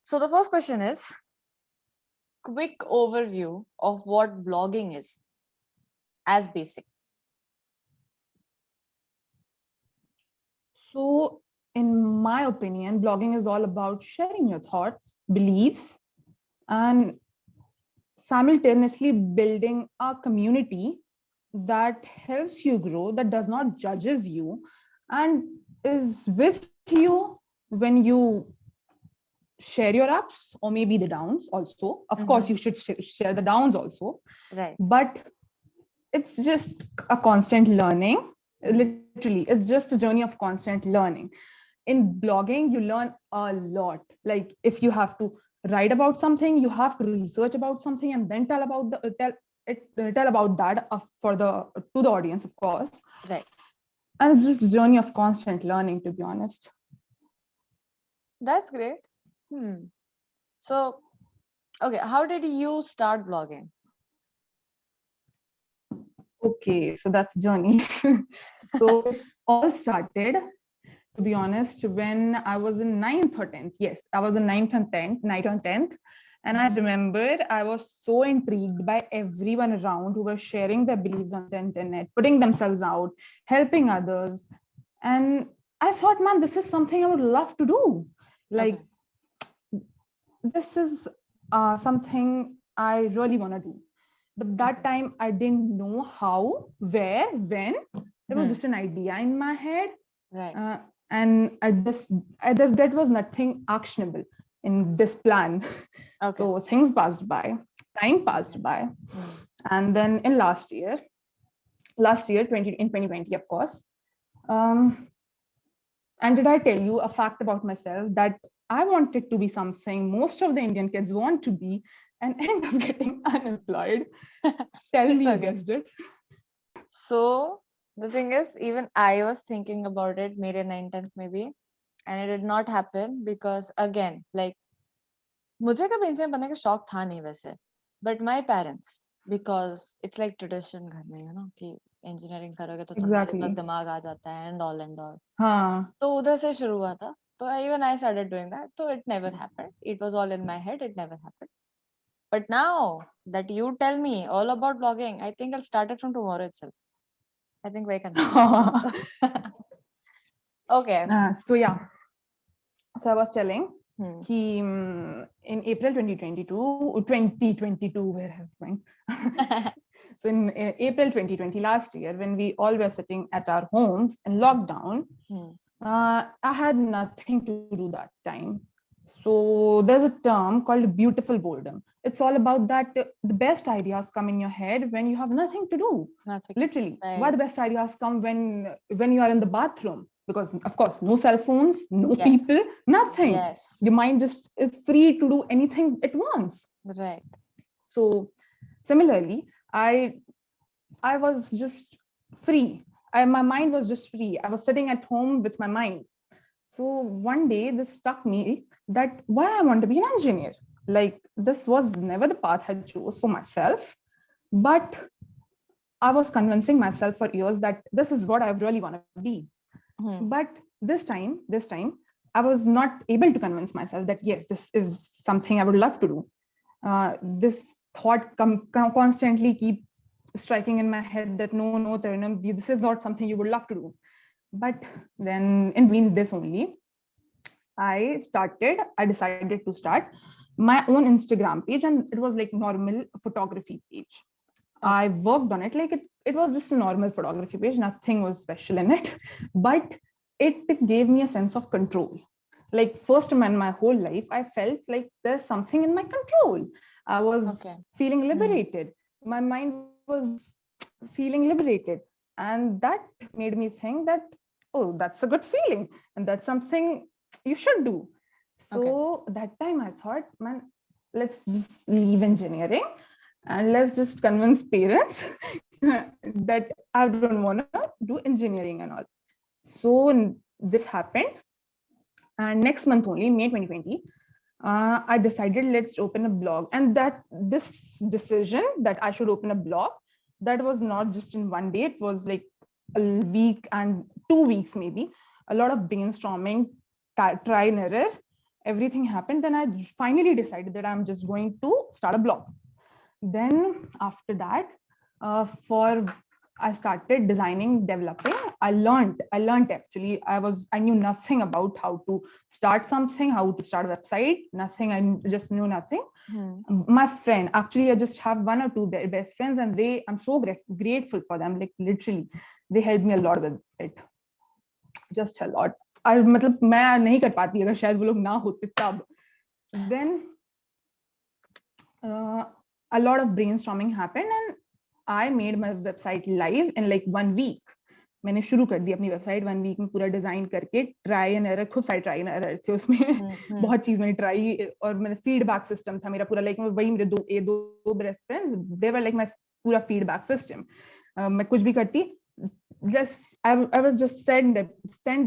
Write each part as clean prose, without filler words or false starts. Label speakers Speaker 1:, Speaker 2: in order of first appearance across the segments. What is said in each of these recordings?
Speaker 1: So the first question is quick overview of what blogging is as basic.
Speaker 2: So, in my opinion, blogging is all about sharing your thoughts, beliefs, and simultaneously building a community that helps you grow, that does not judges you, and is with you when you share your ups or maybe the downs also. Of course, you should share the downs also,
Speaker 1: Right.
Speaker 2: but it's just a constant learning. Literally, it's just a journey of constant learning. In blogging, you learn a lot. Like if you have to write about something, you have to research about something and then tell about that for the to the audience, of course.
Speaker 1: Right.
Speaker 2: And it's just a journey of constant learning, to be honest.
Speaker 1: That's great. So, okay, how did you start blogging?
Speaker 2: Okay, so that's journey. So it all started, to be honest, when I was in 9th or 10th. Yes, I was in 9th or 10th. And I remember I was so intrigued by everyone around who were sharing their beliefs on the internet, putting themselves out, helping others. And I thought, man, this is something I would love to do. Like, this is something I really want to do. But that time I didn't know how, where, when. There was just an idea in my head.
Speaker 1: Right.
Speaker 2: And that was nothing actionable in this plan.
Speaker 1: Okay.
Speaker 2: So things passed by, time passed by. And then in last year, 2020, of course. And did I tell you a fact about myself that I wanted to be something most of the Indian kids want to be and end up getting unemployed? Tell me you guessed it.
Speaker 1: So the thing is, even I was thinking about it, maybe 9th maybe, and it did not happen because again, like, मुझे कभी engineer बनने का शौक था नहीं वैसे, but my parents, because it's like tradition घर में, कि engineering करोगे तो तुम्हारे पास दिमाग आ जाता है and all.
Speaker 2: हाँ.
Speaker 1: तो उधर से शुरू हुआ था. So even I started doing that. So it never happened. It was all in my head. It never happened. But now that you tell me all about blogging, I think I'll start it from tomorrow itself. I think we can. Okay.
Speaker 2: So yeah. So I was telling in April 2022, where have I been? So in April 2020, last year, when we all were sitting at our homes in lockdown, I had nothing to do that time. So there's a term called beautiful boredom. It's all about that the best ideas come in your head when you have nothing to do. Literally. Right. Why the best ideas come when you are in the bathroom? Because of course, no cell phones, no people, nothing. Yes. Your mind just is free to do anything it wants.
Speaker 1: Right.
Speaker 2: So similarly, I was just free. My mind was just free. I was sitting at home with my mind. So one day this struck me that why I want to be an engineer. Like this was never the path I chose for myself, but I was convincing myself for years that this is what I really want to be. But this time, I was not able to convince myself that yes, this is something I would love to do. This thought constantly keep striking in my head that no, Tarannum, this is not something you would love to do. But then in between this only, I decided to start my own Instagram page, and it was like normal photography page. I worked on it like it was just a normal photography page. Nothing was special in it, but it gave me a sense of control. Like first time in my whole life, I felt like there's something in my control. I was feeling liberated. My mind was feeling liberated. And that made me think that, oh, that's a good feeling. And that's something you should do. So that time I thought, man, let's just leave engineering and let's just convince parents that I don't want to do engineering and all. So this happened. And next month only, May 2020, I decided let's open a blog. And that this decision that I should open a blog, that was not just in one day. It was like a week and 2 weeks maybe. A lot of brainstorming, try and error. everything happened, then I finally decided that I'm just going to start a blog. Then after that, for I started designing, developing. I learned actually. I knew nothing about how to start something, how to start a website, nothing. I just knew nothing. My friend, actually, I just have one or two best friends, and I'm so grateful for them. Like literally, they helped me a lot with it, just a lot. I मतलब मैं नहीं कर पाती अगर शायद वो लोग ना होते तब. Then a lot of brainstorming happened and I made my website live in like 1 week. मैंने शुरू कर दी अपनी वेबसाइट 1 वीक में पूरा डिजाइन करके. ट्राई एंड एरर, खूब सारे ट्राई एंड एरर थे उसमें. बहुत चीज मैंने ट्राई, और मैंने फीडबैक सिस्टम था मेरा पूरा. लाइक वही मेरे दो best friends, they were like my पूरा फीडबैक सिस्टम. मैं कुछ भी करती, just I was just send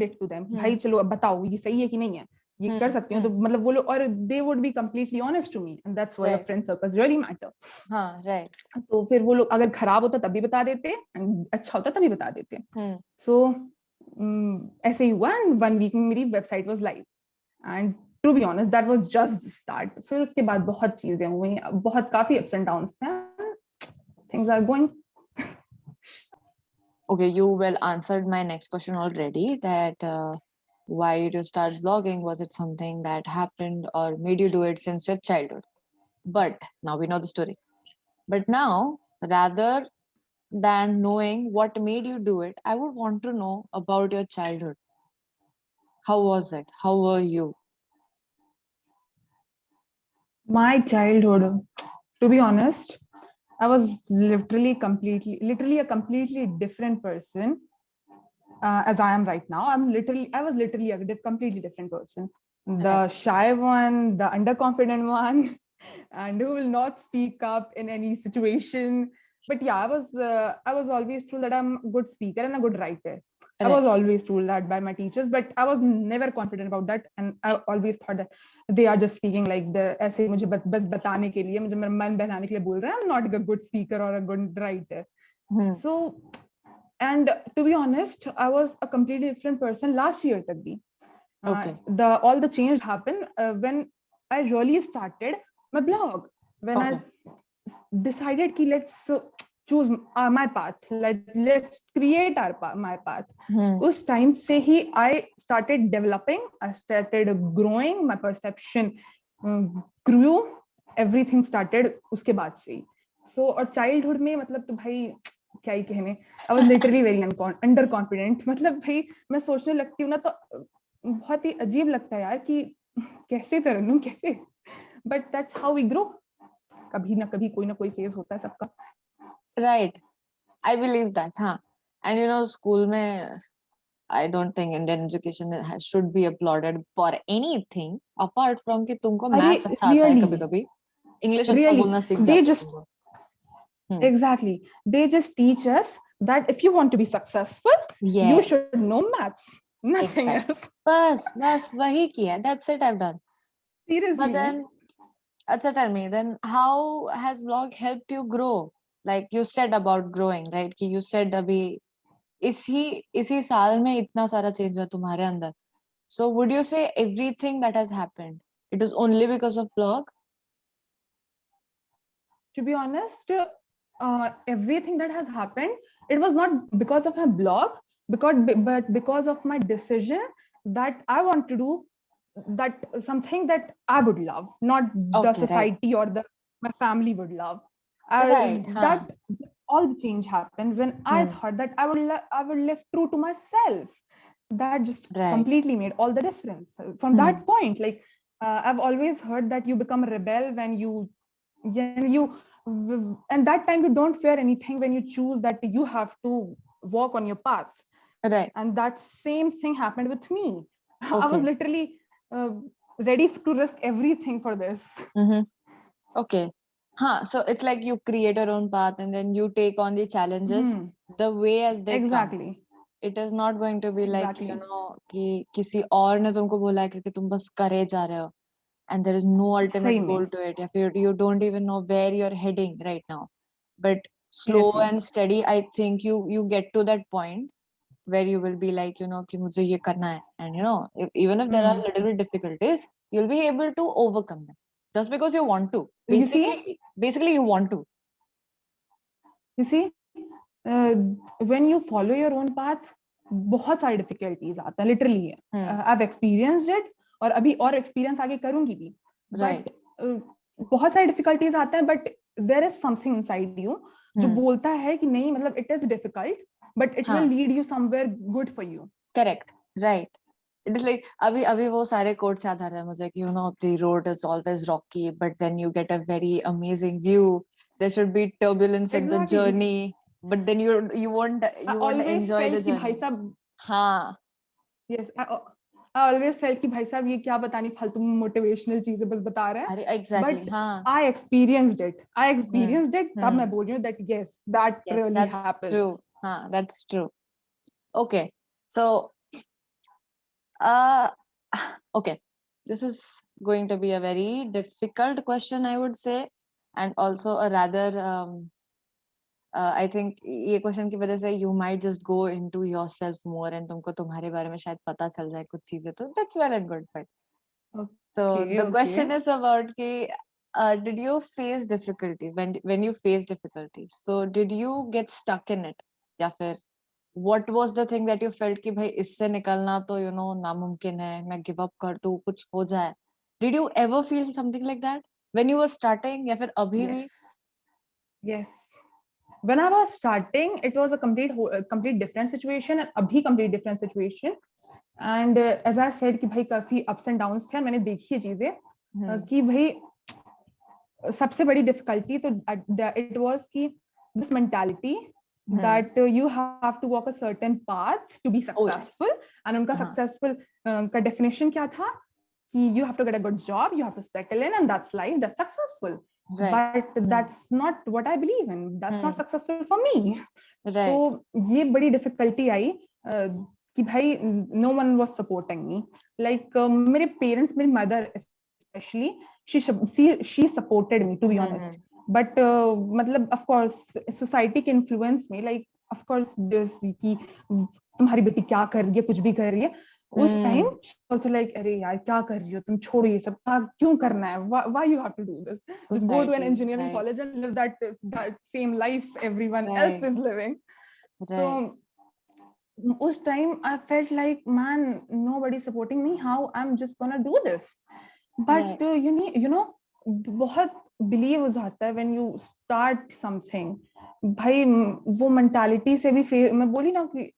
Speaker 2: it to them. भाई चलो अब बताओ ये सही है कि नहीं है, ये कर सकती हूँ तो मतलब वो लोग, और they would be completely honest to me, and that's why friend circles really matter.
Speaker 1: हाँ, राइट.
Speaker 2: तो फिर वो लोग अगर खराब होता तब भी बता देते, एंड अच्छा होता तभी बता देते. सो ऐसे ही हुआ, एंड 1 वीक में मेरी website was live. And to be honest that was just the start. फिर उसके बाद बहुत चीजें हुई, बहुत काफी अप्स एंड डाउन्स थे. Things are going.
Speaker 1: Okay, you well answered my next question already, that why did you start blogging? Was it something that happened or made you do it since your childhood? But now we know the story. But now, rather than knowing what made you do it, I would want to know about your childhood. How was it? How were you?
Speaker 2: My childhood, to be honest, I was literally a completely different person as I am right now. I was literally a completely different person. The shy one, the underconfident one, and who will not speak up in any situation. But yeah, I was always told that I'm a good speaker and a good writer. I was always told that by my teachers, but I was never confident about that, and I always thought that they are just speaking like the ऐसे मुझे बस बताने के लिए, मुझे मेरा मन बहलाने के लिए बोल रहे हैं. I'm not a good speaker or a good writer. So, and to be honest, I was a completely different person last year tak bhi. All the change happened when I really started my blog, when I decided ki let's choose my path, let's create my path. उस time से ही I started developing, I started growing, my perception grew, everything started उसके बाद से ही. So और childhood में मतलब तो भाई क्या ही कहने, I was literally very underconfident. मतलब भाई मैं सोचने लगती हूँ ना तो बहुत ही अजीब लगता है यार कि कैसे तरन्नुम कैसे. But that's how we grow. कभी ना कभी कोई ना कोई फेज होता है सबका.
Speaker 1: Right. I believe that, huh? And you know, school mein, I don't think Indian education should be applauded for anything apart from कि तुमको maths अच्छा आता है कभी-कभी, English अच्छा बोलना सीख जाते हो तुम.
Speaker 2: Exactly. They just teach us that if you want to be successful, you should know maths. Nothing else.
Speaker 1: बस वही किया. That's it I've done.
Speaker 2: Seriously.
Speaker 1: But then, अच्छा, tell me, then how has blog helped you grow? Like you said about growing, right? कि you said अभी इसी साल में इतना सारा चेंज हुआ तुम्हारे अंदर. So would you say everything that has happened, it is only because of blog?
Speaker 2: To be honest, everything that has happened, it was not because of my blog, but because of my decision that I want to do that something that I would love, not the society or my family would love. That all the change happened when I thought that I would live true to myself. That just completely made all the difference. From that point, like I've always heard that you become a rebel when you, and that time you don't fear anything when you choose that you have to walk on your path.
Speaker 1: Right.
Speaker 2: And that same thing happened with me. I was literally ready to risk everything for this.
Speaker 1: Okay. So it's like you create your own path and then you take on the challenges the way as they come. It is not going to be like, you know, कि किसी और ने तुमको बोला है कि तुम बस करे जा रहे हो and there is no ultimate goal to it. You don't even know where you're heading right now. But slow and steady, I think you get to that point where you will be like, you know, कि मुझे ये करना है. And you know, even if there are little bit difficulties, you'll be able to overcome them just because you want to.
Speaker 2: You see,
Speaker 1: Basically you want to.
Speaker 2: you see, when you follow your own path, बहुत सारी difficulties आता है literally. I've experienced it और अभी और experience आगे करूंगी भी.
Speaker 1: Right.
Speaker 2: But बहुत सारी difficulties आते हैं, but there is something inside you जो बोलता है कि नहीं, मतलब it is difficult, but it will lead you somewhere good for you.
Speaker 1: Correct. Right. It is like अभी वो सारे quotes याद आ रहे हैं मुझे कि the road is always rocky, but then you get a very amazing view. There should be turbulence in the journey, but then you won't enjoy the journey.
Speaker 2: भाई साहब,
Speaker 1: हाँ.
Speaker 2: Yes, I always felt कि भाई साहब ये क्या पता नहीं फालतू motivational चीजें बस बता रहे हैं.
Speaker 1: Exactly.
Speaker 2: But
Speaker 1: हाँ.
Speaker 2: I experienced it. तब मैं बोल रही हूँ that yes, that really happens.
Speaker 1: True. हाँ, that's true. Okay, so okay, this is going to be a very difficult question, I would say, and also a rather I think ये question की वजह से you might just go into yourself more and तुमको तुम्हारे बारे में शायद पता चल जाए कुछ चीजें, तो that's well and good. But so the question is about कि did you face difficulties when you face difficulties? So did you get stuck in it, या फिर what was the thing that you felt कि भाई इससे निकलना तो नामुमकिन है, मैं give up कर दूं, कुछ हो जाए? Did you ever feel something like that when you were starting या फिर अभी भी?
Speaker 2: Yes. When I was starting, it was a complete different situation, and abhi complete different situation. And as I said कि भाई काफी ups and downs थे, मैंने देखी है चीजें कि भाई सबसे बड़ी difficulty तो it was कि this mentality that you have to walk a certain path to be successful. And उनका successful का definition क्या था कि you have to get a good job, you have to settle in, and that's life, that's successful. Right. But that's not what I believe in. That's not successful for me. Right. So ये बड़ी difficulty आई कि भाई no one was supporting me. Like मेरे parents, मेरी mother especially, she supported me, to be honest. But मतलब of course society के influence में, like of course there's कि तुम्हारी बेटी क्या कर रही है, कुछ भी कर रही है. उस टाइम also like अरे यार क्या कर रही हो तुम, छोड़ो ये सब, क्यों करना है, why you have to do this? Just go to an engineering college and live that same life everyone else is living. So उस time I felt like, man, nobody supporting me, how I'm just gonna do this? But you know बहुत believe हो जाता है when you start something. भाई वो mentality से भी मैं बोली ना कि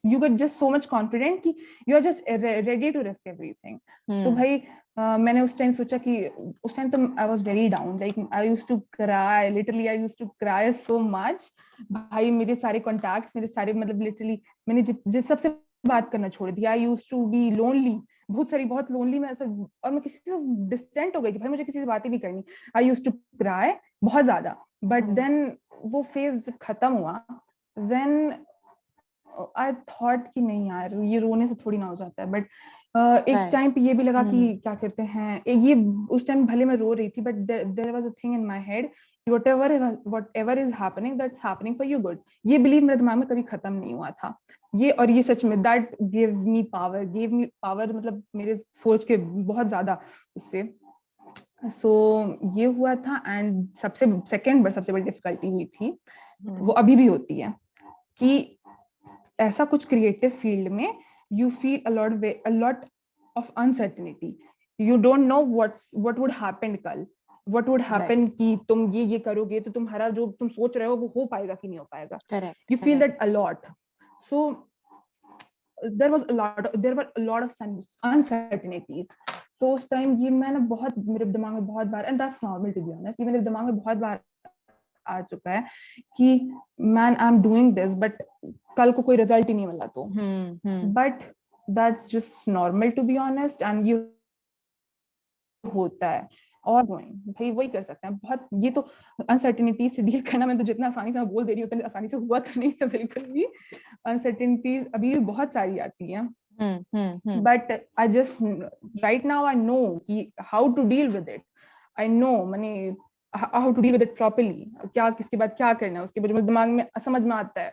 Speaker 2: you get just so much confident कि you are just ready to risk everything. तो भाई मैंने उस टाइम सोचा कि उस टाइम तो I was very down, like I used to cry, literally I used to cry so much. भाई मेरे सारे contacts, मेरे सारे मतलब literally मैंने जिस सबसे बात करना छोड़ दिया. I used to be lonely, बहुत lonely में ऐसा, और मैं किसी से distant हो गई थी, भाई मुझे किसी से बात ही नहीं करनी. I used to cry बहुत ज्यादा. But then वो phase खत्म हुआ, then I thought कि नहीं यार ये रोने से थोड़ी ना हो जाता है. बट एक टाइम पे ये भी लगा कि क्या कहते हैं, ये उस टाइम भले मैं रो रही थी, but there was a thing in my head, whatever is happening, that's happening for your good. ये बिलीव मेरे दिमाग में कभी खत्म नहीं हुआ था. और ये सच में that gave me power मतलब मेरे सोच के बहुत ज्यादा उससे. So ये हुआ था. एंड सबसे बड़ी डिफिकल्टी हुई थी, वो अभी भी होती है कि ऐसा कुछ क्रिएटिव फील्ड में you feel a lot of uncertainty. You don't know what would happen कल, what would happen कि तुम ये करोगे तो तुम्हारा जो तुम सोच रहे हो वो हो पाएगा कि नहीं हो पाएगा. You feel that a lot. So there were a lot of uncertainties. So उस टाइम ये मैंने बहुत मेरे दिमाग में बहुत बार, and that's normal to be honest, ये मेरे दिमाग में बहुत बार आ चुका है कि man I'm doing this but कल को कोई रिजल्ट ही नहीं मिला तो. But that's just normal to be honest, and ये होता है. और भाई वही कर सकते हैं. बहुत ये तो अनसर्टेनिटी से डील करना, मैं तो जितना आसानी से मैं बोल दे रही हूँ उतनी आसानी से हुआ तो नहीं है बिल्कुल भी. अनसर्टेनिटीज अभी भी बहुत सारी आती हैं. But I just right now I know कि how to deal with it. I know मैंने how to deal with it properly. क्या किसके बाद क्या करना है उसके बाद दिमाग में समझ में आता है.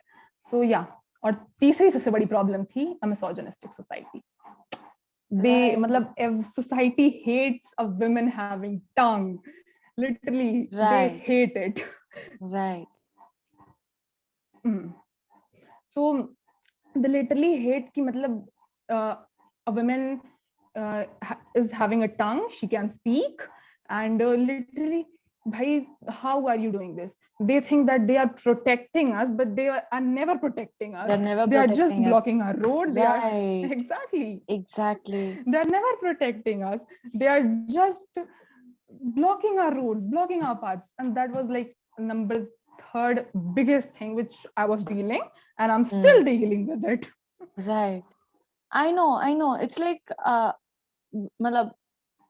Speaker 2: So yeah. और तीसरी सबसे बड़ी प्रॉब्लम थी a misogynistic society. they
Speaker 1: right,
Speaker 2: matlab if society hates a woman having tongue, literally they
Speaker 1: right,
Speaker 2: hate it.
Speaker 1: right.
Speaker 2: Mm. So they literally hate ki matlab uh, a woman is having a tongue, she can speak, and literally, bhai, how are you doing this? They think that they are protecting us, but they are never protecting
Speaker 1: They're
Speaker 2: us.
Speaker 1: never
Speaker 2: They are just
Speaker 1: protecting us.
Speaker 2: blocking our road. They are
Speaker 1: Right,
Speaker 2: exactly,
Speaker 1: exactly.
Speaker 2: they are never protecting us. They are just blocking our roads, blocking our paths, and that was like number third biggest thing which I was dealing, and I'm
Speaker 1: Mm,
Speaker 2: still dealing with it.
Speaker 1: right. I know. It's like, malab,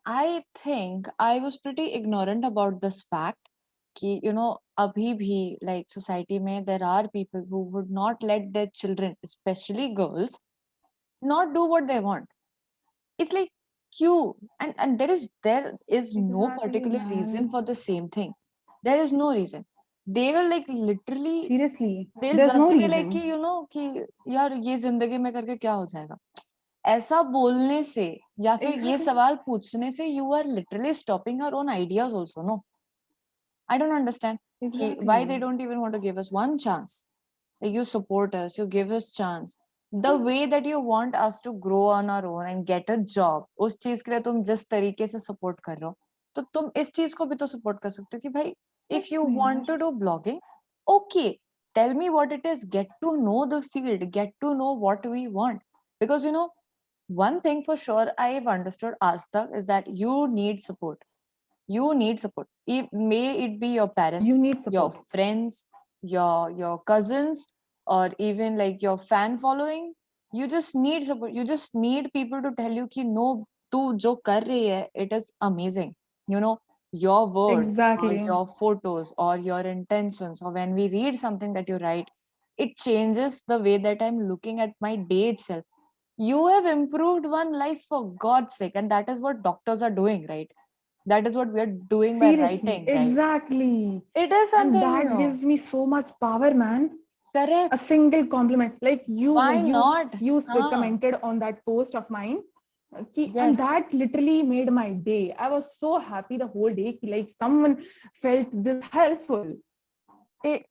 Speaker 1: I think I was pretty ignorant about this fact कि, abhi bhi, like society mein, there are people who would not let their children, especially girls, not do what they want. It's like, क्यों? And there is no
Speaker 2: Exactly,
Speaker 1: particular reason
Speaker 2: man.
Speaker 1: for the same thing. There is no reason. They will like literally,
Speaker 2: Seriously,
Speaker 1: they'll
Speaker 2: there's no
Speaker 1: just be like कि
Speaker 2: reason.
Speaker 1: कि यार ये जिंदगी में करके क्या हो जाएगा, ऐसा बोलने से या फिर ये
Speaker 2: Exactly,
Speaker 1: सवाल पूछने से you are literally stopping our own ideas also. No, I don't understand कि why they
Speaker 2: exactly.
Speaker 1: don't even want to give us one chance. You support us, you give us chance. The way that you want us to grow on our own and get a job, उस चीज के लिए तुम जिस तरीके से support कर रहे हो, तो तुम इस चीज को भी तो सपोर्ट कर सकते हो कि भाई, if
Speaker 2: सच
Speaker 1: you
Speaker 2: में
Speaker 1: want
Speaker 2: यार.
Speaker 1: to do blogging, okay, tell me what it is, get to know the field, get to know what we want. Because one thing for sure I've understood, Asta, is that you need support. You need support. May it be your parents,
Speaker 2: You need
Speaker 1: your
Speaker 2: support.
Speaker 1: friends, your cousins, or even like your fan following. You just need support. You just need people to tell you कि no, तू जो कर रही है, it is amazing. You know, your words or
Speaker 2: Exactly.
Speaker 1: your photos or your intentions, or when we read something that you write, it changes the way that I'm looking at my day itself. You have improved one life, for God's sake, and that is what doctors are doing, right? That is what we are doing by
Speaker 2: Seriously,
Speaker 1: writing, right?
Speaker 2: exactly.
Speaker 1: It is
Speaker 2: And
Speaker 1: something
Speaker 2: that
Speaker 1: new.
Speaker 2: gives me so much power, man. A
Speaker 1: Correct.
Speaker 2: single compliment, like you,
Speaker 1: Why
Speaker 2: you,
Speaker 1: not?
Speaker 2: you
Speaker 1: Huh?
Speaker 2: commented on that post of mine, and
Speaker 1: Yes.
Speaker 2: that literally made my day. I was so happy the whole day. Like someone felt this helpful.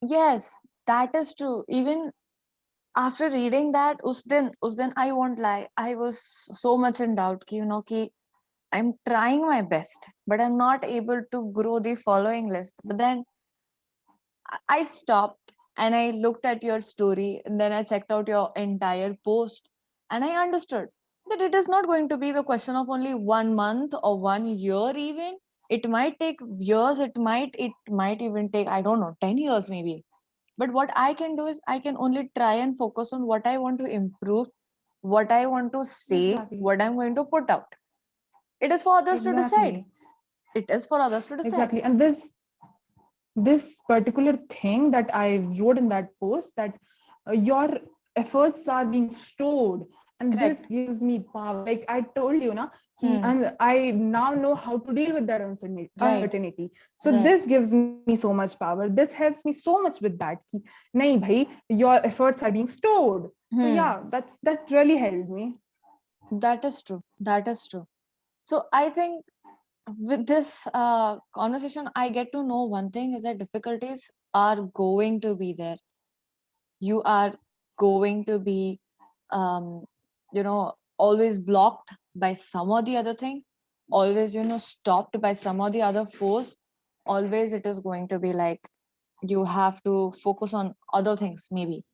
Speaker 1: Yes, that is true. Even after reading that, us din, I won't lie, I was so much in doubt कि I'm trying my best, but I'm not able to grow the following list. But then I stopped and I looked at your story, and then I checked out your entire post, and I understood that it is not going to be the question of only 1 month or 1 year even. It might take years, it might even take, I don't know, 10 years maybe. But what I can do is I can only try and focus on what I want to improve, what I want to say,
Speaker 2: Exactly,
Speaker 1: what I'm going to put out. It is for others to decide.
Speaker 2: exactly,
Speaker 1: It is for others to decide.
Speaker 2: exactly. And this particular thing that I wrote in that post, that your efforts are being stored, and this
Speaker 1: Correct.
Speaker 2: gives me power. Like I told you na,
Speaker 1: Hmm.
Speaker 2: and I now know how to deal with that
Speaker 1: Right.
Speaker 2: uncertainty. So
Speaker 1: Right.
Speaker 2: this gives me so much power. This helps me so much with that ki, nahi bhai, your efforts are being stored. So
Speaker 1: Hmm.
Speaker 2: yeah, that really helped me.
Speaker 1: That is true. That is true. So I think with this conversation, I get to know one thing is that difficulties are going to be there. You are going to be, um, always blocked by some or the other thing, always, stopped by some or the other force. Always it is going to be like you have to focus on other things, maybe.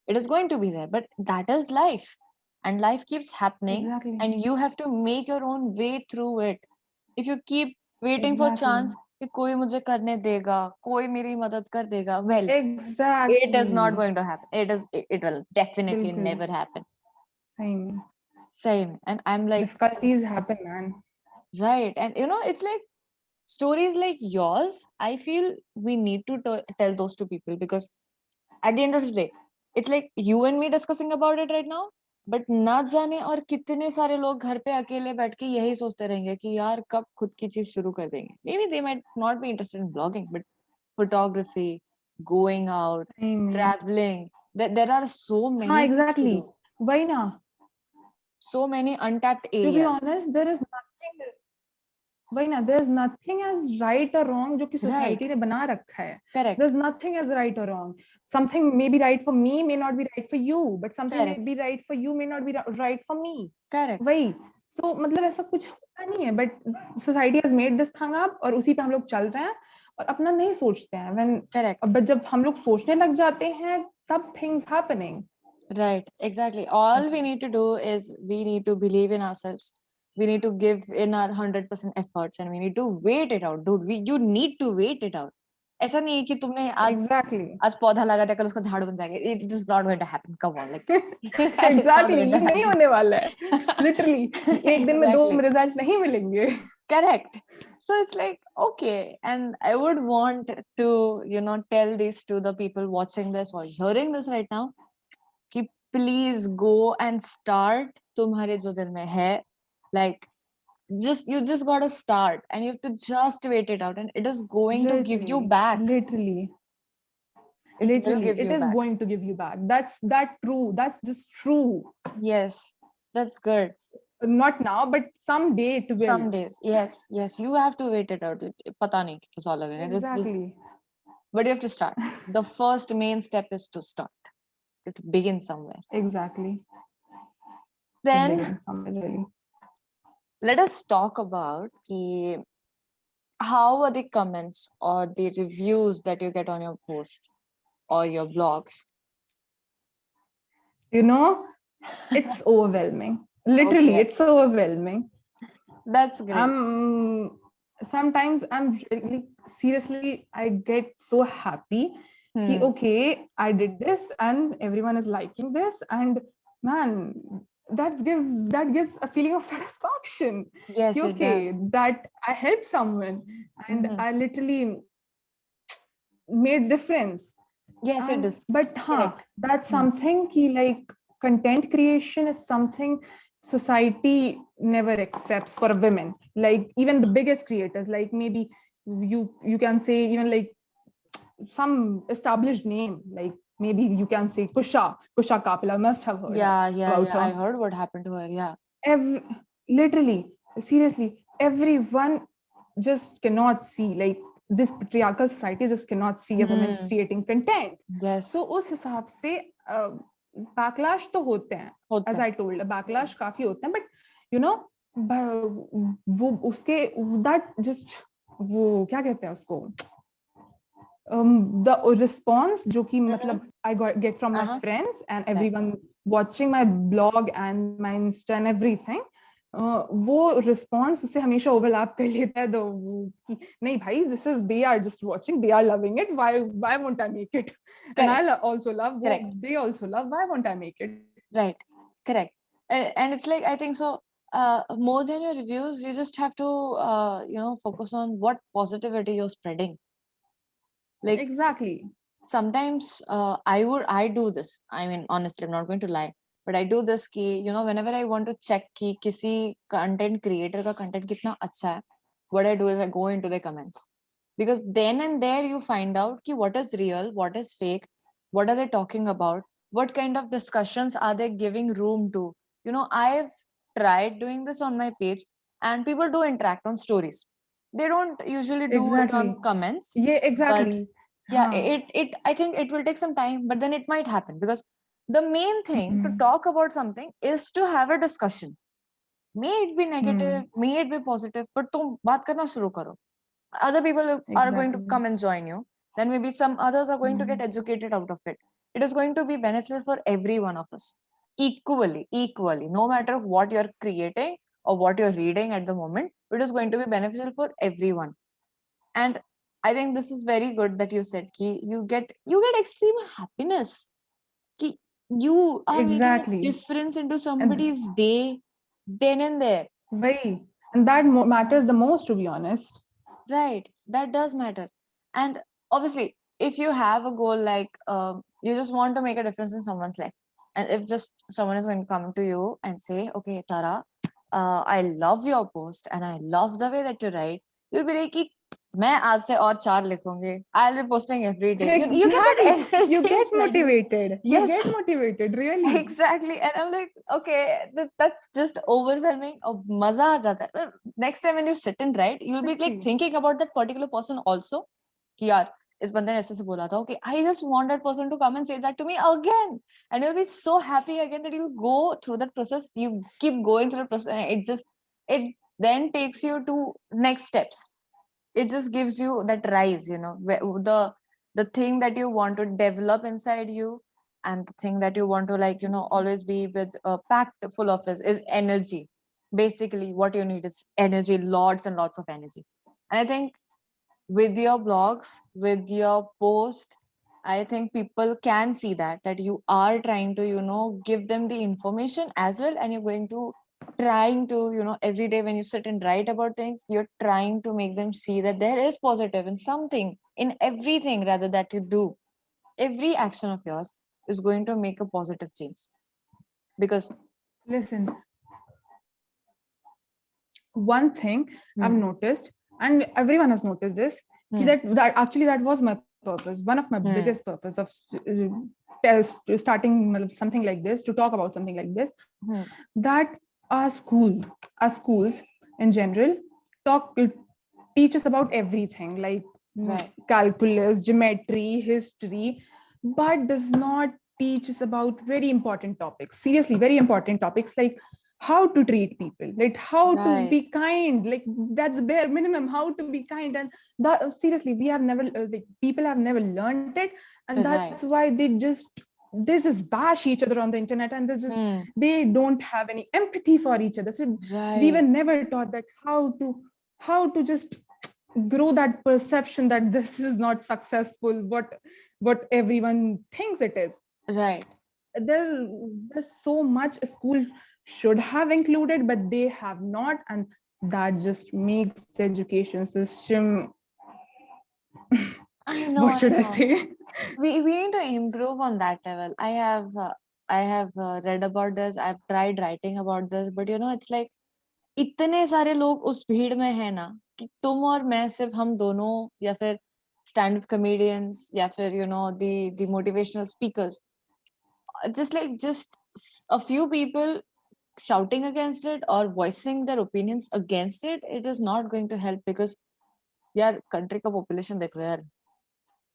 Speaker 1: It is going to be there, but that is life. And life keeps happening,
Speaker 2: Exactly,
Speaker 1: and you have to make your own way through it. If you keep waiting for
Speaker 2: exactly,
Speaker 1: chance कि कोई मुझे करने देगा, कोई मेरी मदद कर देगा, well, it is not
Speaker 2: exactly.
Speaker 1: going to happen. It will definitely
Speaker 2: बिल्कुल
Speaker 1: never happen.
Speaker 2: same.
Speaker 1: Same. And I'm like,
Speaker 2: Difficulties happen, man.
Speaker 1: right. And it's like stories like yours, I feel we need to tell those to people, because at the end of the day, it's like you and me discussing about it right now, but ना जाने और कितने सारे लोग घर पे अकेले बैठ के यही सोचते रहेंगे कि यार कब खुद की चीज शुरू कर देंगे. Maybe they might not be interested in blogging, but photography, going out,
Speaker 2: Same.
Speaker 1: traveling, there are so
Speaker 2: हाँ
Speaker 1: many things to
Speaker 2: exactly.
Speaker 1: do.
Speaker 2: वही ना.
Speaker 1: so many untapped
Speaker 2: To be
Speaker 1: areas.
Speaker 2: honest, there is nothing, वही ना, there's nothing as right or wrong जो कि
Speaker 1: Right.
Speaker 2: society ने बना रखा है.
Speaker 1: Correct.
Speaker 2: There's nothing as right or wrong. Something may be right for me, may not be right for you, but something may
Speaker 1: Correct.
Speaker 2: be right for you, may not be right for me.
Speaker 1: Correct.
Speaker 2: वही. So मतलब ऐसा कुछ होता नहीं है, but society has made this thing up और उसी पे हम लोग चल रहे हैं और अपना नहीं सोचते हैं.
Speaker 1: Correct.
Speaker 2: But जब हम लोग सोचने लग जाते हैं, तब things happening.
Speaker 1: Right. Exactly. All we need to do is we need to believe in ourselves. We need to give in our 100% efforts and we need to wait it out, dude. You need to wait it out. ऐसा नहीं है कि तुमने
Speaker 2: Exactly.
Speaker 1: आज पौधा लगा दिया कल उसका झाड़ बन जाएगा. It is not going to happen. Come on, like that is not
Speaker 2: Exactly.
Speaker 1: going
Speaker 2: ये
Speaker 1: to
Speaker 2: नहीं
Speaker 1: happen.
Speaker 2: होने वाला है. Literally. एक दिन में 2
Speaker 1: Exactly.
Speaker 2: रिजल्ट नहीं मिलेंगे.
Speaker 1: Correct. So it's like, okay. And I would want to, tell this to the people watching this or hearing this right now. कि please go and start तुम्हारे जो दिल में है. Like, you just gotta start and you have to just wait it out and it is going to give you
Speaker 2: Literally.
Speaker 1: back.
Speaker 2: Literally.
Speaker 1: It will
Speaker 2: Literally.
Speaker 1: give
Speaker 2: It
Speaker 1: you
Speaker 2: is
Speaker 1: back.
Speaker 2: going to give you back. That's true. That's just true.
Speaker 1: Yes, that's good.
Speaker 2: Not now, but someday it will.
Speaker 1: Some days. Yes, you have to wait it out. पता नहीं कितना लगेगा. Just,
Speaker 2: Exactly.
Speaker 1: but you have to start. The first main step is to start. To begin somewhere.
Speaker 2: Exactly.
Speaker 1: Then
Speaker 2: Begin somewhere, really.
Speaker 1: let us talk about how are the comments or the reviews that you get on your post or your blogs.
Speaker 2: You know, it's overwhelming. Literally,
Speaker 1: Okay.
Speaker 2: it's overwhelming.
Speaker 1: That's great.
Speaker 2: Sometimes I'm really seriously, I get so happy. Okay, I did this and everyone is liking this, and man, that gives a feeling of satisfaction.
Speaker 1: Yes, it
Speaker 2: Okay,
Speaker 1: does.
Speaker 2: that I helped someone and I literally made difference.
Speaker 1: Yes, it does.
Speaker 2: But
Speaker 1: Correct.
Speaker 2: that's something like content creation is something society never accepts for women. Like even the biggest creators, like maybe you can say even like some established name, like maybe you can say Kusha Kapila, must have heard about her.
Speaker 1: I heard what happened to her. Yeah.
Speaker 2: Literally, seriously, everyone just cannot see, like this patriarchal society just cannot see a woman creating content.
Speaker 1: Yes.
Speaker 2: So उस हिसाब से backlash तो होते हैं, as I told, backlash काफी होते हैं, but you know वो उसके that just वो क्या कहते हैं उसको the response जो कि मतलब I get from my friends and everyone watching my blog and my Insta and everything, वो response उससे हमेशा overlap कर लेता है कि नहीं भाई, this is, they are just watching, they are loving it, why won't I make it? And I also love, they also love, why won't I make it?
Speaker 1: Right. Correct. And it's like, I think so, more than your reviews, you just have to focus on what positivity you're spreading. Like,
Speaker 2: exactly.
Speaker 1: Sometimes I do this. I mean, honestly, I'm not going to lie, but I do this whenever I want to check कि किसी content creator का content कितना अच्छा है, what I do is I go into the comments, because then and there you find out what is real, what is fake, what are they talking about, what kind of discussions are they giving room to. I've tried doing this on my page and people do interact on stories. They don't usually do it on comments.
Speaker 2: Yeah, exactly.
Speaker 1: Yeah, it I think it will take some time, but then it might happen, because the main thing to talk about something is to have a discussion. May it be negative, may it be positive, but तुम बात करना शुरू करो. Other people are going to come and join you. Then maybe some others are going to get educated out of it. It is going to be beneficial for every one of us. Equally, no matter what you're creating or what you're reading at the moment, it is going to be beneficial for everyone. And I think this is very good that you said ki you get extreme happiness ki you are making a difference into somebody's day then and there.
Speaker 2: Right. And that matters the most, to be honest.
Speaker 1: Right, that does matter. And obviously, if you have a goal like you just want to make a difference in someone's life, and if just someone is going to come to you and say, okay, Tara, I love your post and I love the way that you write, you'll be like, मैं आज से और 4 लिखूंगी. I'll be posting every day. You get that
Speaker 2: Exactly. You
Speaker 1: energy
Speaker 2: get
Speaker 1: inside you.
Speaker 2: motivated. You
Speaker 1: Yes,
Speaker 2: get motivated, really.
Speaker 1: exactly. And I'm like, okay, that's just overwhelming. और मजा आ जाता है. Next time when you sit and write, you'll be like
Speaker 2: Sexy.
Speaker 1: thinking about that particular person also. कि यार इस बंदे ने ऐसे से बोला था. Okay, I just want that person to come and say that to me again. And you'll be so happy again that you'll go through that process. You keep going through the process. And it then takes you to next steps. It just gives you that rise, you know, the thing that you want to develop inside you, and the thing that you want to, like, you know, always be with packed full of is energy. Basically what you need is energy, lots and lots of energy. And I think with your blogs, with your post, I think people can see that you are trying to, you know, give them the information as well, and you're going to trying to, you know, every day when you sit and write about things, you're trying to make them see that there is positive in something, in everything rather that you do. Every action of yours is going to make a positive change. Because
Speaker 2: Listen, one thing I've
Speaker 1: hmm,
Speaker 2: noticed, and everyone has noticed this,
Speaker 1: hmm,
Speaker 2: that actually that was my purpose. One of my biggest
Speaker 1: hmm,
Speaker 2: purpose of starting something like this, to talk about something like this,
Speaker 1: hmm,
Speaker 2: that our school, our schools in general, talk teach us about everything, like
Speaker 1: right,
Speaker 2: calculus, geometry, history, but does not teach us about very important topics. Seriously, very important topics, like how to treat people, like how to
Speaker 1: right,
Speaker 2: be kind, like that's bare minimum, how to be kind. And that, seriously, we have never like people have never learned it, and that's
Speaker 1: right,
Speaker 2: why they just bash each other on the internet, and
Speaker 1: hmm,
Speaker 2: they don't have any empathy for each other. So we were
Speaker 1: right,
Speaker 2: never taught that how to just grow that perception that this is not successful, what everyone thinks it is.
Speaker 1: right.
Speaker 2: There's so much a school should have included, but they have not, and that just makes the education system,
Speaker 1: I know,
Speaker 2: what
Speaker 1: I
Speaker 2: should I
Speaker 1: know.
Speaker 2: say?
Speaker 1: We need to improve on that level. I have read about this. I've tried writing about this, but you know, it's like इतने सारे लोग उस भीड़ में है ना कि तुम और मैं, सिर्फ हम दोनों, या फिर स्टैंड अप कॉमेडियंस, या फिर you know the motivational speakers, just a few people shouting against it or voicing their opinions against it, it is not going to help. Because यार कंट्री का पॉपुलेशन देख लो यार,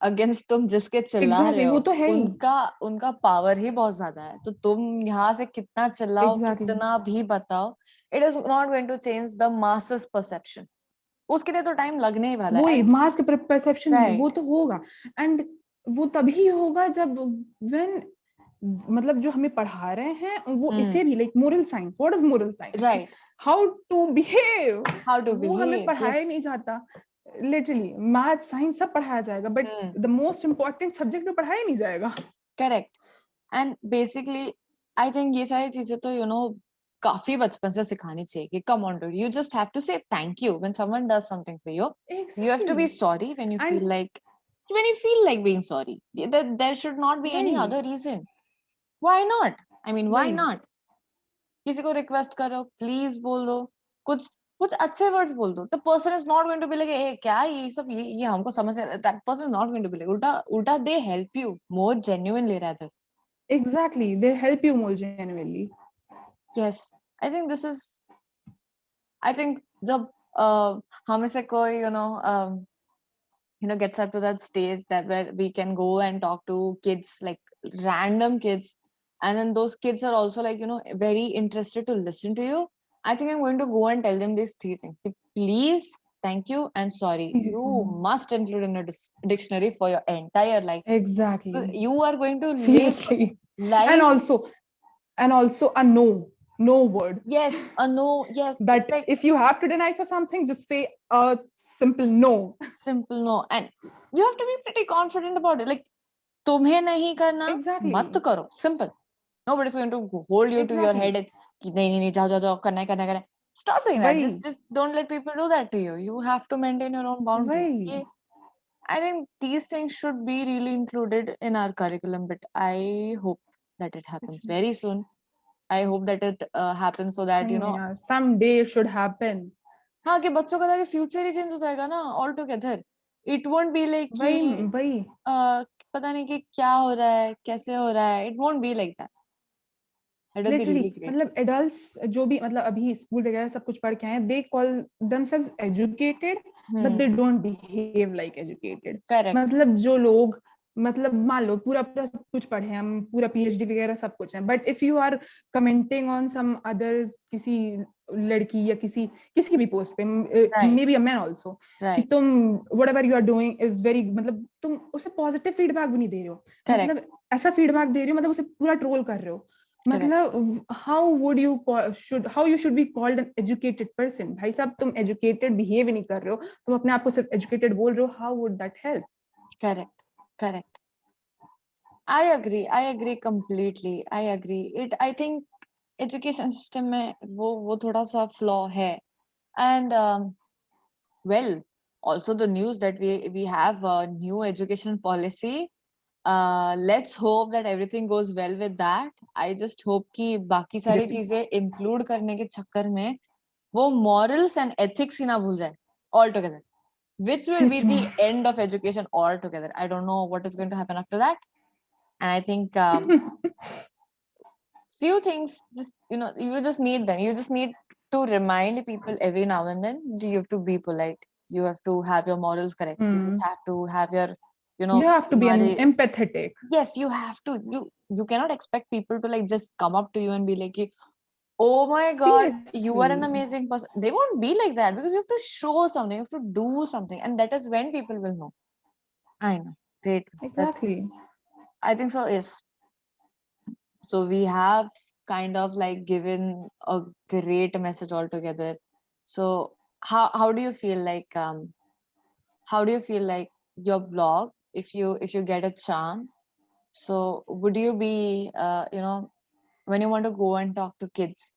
Speaker 1: अगेंस्ट तुम जिसके चिल्ला रहे
Speaker 2: एग्जैक्टली,
Speaker 1: हो,
Speaker 2: वो तो है ही।
Speaker 1: उनका उनका पावर ही बहुत ज्यादा है। तो तुम यहाँ से कितना चिल्लाओ,
Speaker 2: एग्जैक्टली,
Speaker 1: कितना भी बताओ, it is not going to change the masses perception. उसके लिए तो टाइम लगने ही वाला है।
Speaker 2: वही
Speaker 1: एंड
Speaker 2: मास्क परसेप्शन वो
Speaker 1: राइट,
Speaker 2: तो होगा, एंड वो तभी होगा जब व्हेन मतलब जो हमें पढ़ा रहे हैं वो
Speaker 1: हम्म,
Speaker 2: इसे भी, like moral science, what is moral science,
Speaker 1: right,
Speaker 2: how to behave,
Speaker 1: how to
Speaker 2: वो हमें
Speaker 1: बिहेव,
Speaker 2: पढ़ाया
Speaker 1: यस,
Speaker 2: नहीं जाता। लिटरली मैथ साइंस सब पढ़ाया जाएगा, but
Speaker 1: hmm,
Speaker 2: the most important subject में पढ़ाया नहीं जाएगा।
Speaker 1: Correct. And basically I think ये सारी चीजें तो यू नो काफी बचपन से सिखानी चाहिए कि come on do, you just have to say thank you when someone does something for you. You have to
Speaker 2: exactly,
Speaker 1: be sorry when you
Speaker 2: and
Speaker 1: feel like, when you feel like being sorry. There should not be any
Speaker 2: वही
Speaker 1: other reason. Why not? I mean, why
Speaker 2: वही
Speaker 1: not? किसी को request करो, please बोल दो, कुछ कुछ अच्छे वर्ड्स बोल दो। The person is not going to be like a क्या ये सब, ये हमको समझ नहीं। That person is not going to be like, उल्टा उल्टा they help you more genuinely rather.
Speaker 2: Exactly, they help you more genuinely.
Speaker 1: Yes, I think this is, I think जब हमें से कोई gets up to that stage that where we can go and talk to kids, like random kids, and then those kids are also like very interested to listen to you. I think I'm going to go and tell them these three things: please, thank you, and sorry. You
Speaker 2: seriously,
Speaker 1: must include in a dictionary for your entire life.
Speaker 2: Exactly,
Speaker 1: You are going to live
Speaker 2: seriously, and
Speaker 1: life.
Speaker 2: also a no word,
Speaker 1: Yes, a no. Yes, it's
Speaker 2: that
Speaker 1: like
Speaker 2: if you have to deny for something, just say a simple no.
Speaker 1: simple no, and you have to be pretty confident about it. Like तुम्हें नहीं करना, मत
Speaker 2: Exactly,
Speaker 1: करो, simple. Nobody's going to hold you to your head
Speaker 2: exactly,
Speaker 1: and कि नहीं नहीं नहीं जाओ जाओ जाओ, करना है करना है करना है. Stop doing that.
Speaker 2: वही
Speaker 1: Just don't let people do that to you. You have to maintain your own boundaries.
Speaker 2: वही,
Speaker 1: I think these things should be really included in our curriculum, but I hope that it happens very soon. I hope that it happens so that
Speaker 2: सही में यार, someday it should happen.
Speaker 1: हाँ कि बच्चों का future ही change हो जाएगा ना all together. It won't be like
Speaker 2: वही
Speaker 1: कि
Speaker 2: वही
Speaker 1: पता नहीं कि क्या हो रहा है, कैसे हो रहा है. It won't be like that. It will be
Speaker 2: literally
Speaker 1: really great.
Speaker 2: मतलब एडल्ट्स जो भी मतलब अभी स्कूल वगैरह सब कुछ पढ़ के आए हैं, they call themselves educated but they don't behave like educated.
Speaker 1: Correct.
Speaker 2: मतलब जो लोग मतलब मान लो पूरा पूरा सब कुछ पढ़े हैं हम, पूरा पीएचडी वगैरह सब कुछ है, but if you are commenting on some others, किसी लड़की या किसी किसी की भी पोस्ट पे,
Speaker 1: right.
Speaker 2: May be a man also, कि
Speaker 1: राइट.
Speaker 2: तुम whatever you are doing is very, मतलब तुम उसे पॉजिटिव फीडबैक भी नहीं दे रहे हो,
Speaker 1: करेक्ट.
Speaker 2: मतलब ऐसा फीडबैक दे रहे हो मतलब उसे पूरा ट्रोल कर रहे हो.
Speaker 1: करेक्ट.
Speaker 2: मतलब how you should be called an educated person. भाई साहब तुम educated behave नहीं कर रहे हो, तुम अपने आप को सिर्फ educated बोल रहे हो, how would that help?
Speaker 1: Correct. Correct. I agree completely. I agree. I think education system में वो थोड़ा सा flaw है. And well, also the news that we have a new education policy. Let's hope that everything goes well with that. I just hope कि बाकी सारी
Speaker 2: Seriously.
Speaker 1: चीजें include करने के चक्कर में वो morals and ethics ही ना भूल जाए altogether, which will be
Speaker 2: such
Speaker 1: the
Speaker 2: में.
Speaker 1: end of education altogether. I don't know what is going to happen after that. And I think few things, just you just need them. You just need to remind people every now and then. You have to be polite. You have to have your morals correct. You just have to have your,
Speaker 2: You have to be
Speaker 1: तुम्हारे.
Speaker 2: empathetic.
Speaker 1: Yes, you have to. You cannot expect people to like just come up to you and be like, oh my god, you are an
Speaker 2: Seriously.
Speaker 1: amazing person. They won't be like that because you have to show something, you have to do something, and that is when people will know. I know. Great. That's,
Speaker 2: Exactly.
Speaker 1: I think so. Yes. So we have kind of like given a great message altogether. So how do you feel like how do you feel like your blog, if you get a chance, so would you be when you want to go and talk to kids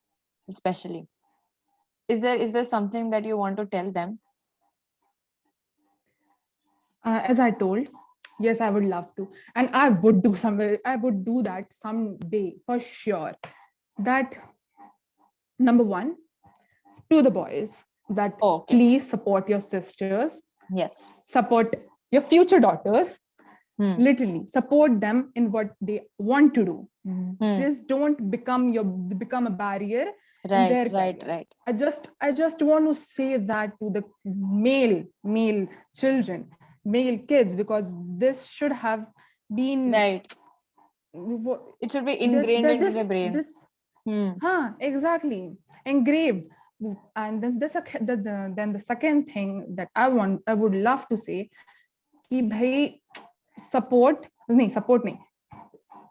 Speaker 1: especially, is there something that you want to tell them?
Speaker 2: As I told, yes, I would love to, and I would do somewhere. I would do that someday for sure. That number one, to the boys, that
Speaker 1: Oh, okay.
Speaker 2: please support your sisters,
Speaker 1: Yes.
Speaker 2: support your future daughters,
Speaker 1: Hmm.
Speaker 2: literally support them in what they want to do.
Speaker 1: Hmm.
Speaker 2: Just don't become a barrier in
Speaker 1: Right,
Speaker 2: their
Speaker 1: right,
Speaker 2: career.
Speaker 1: right,
Speaker 2: I just want to say that to the male children, male kids, because this should have been
Speaker 1: right. It should be
Speaker 2: this
Speaker 1: ingrained into the
Speaker 2: this
Speaker 1: brain.
Speaker 2: this
Speaker 1: Hmm.
Speaker 2: exactly, engraved. And then the second thing that I would love to say कि भाई support नहीं,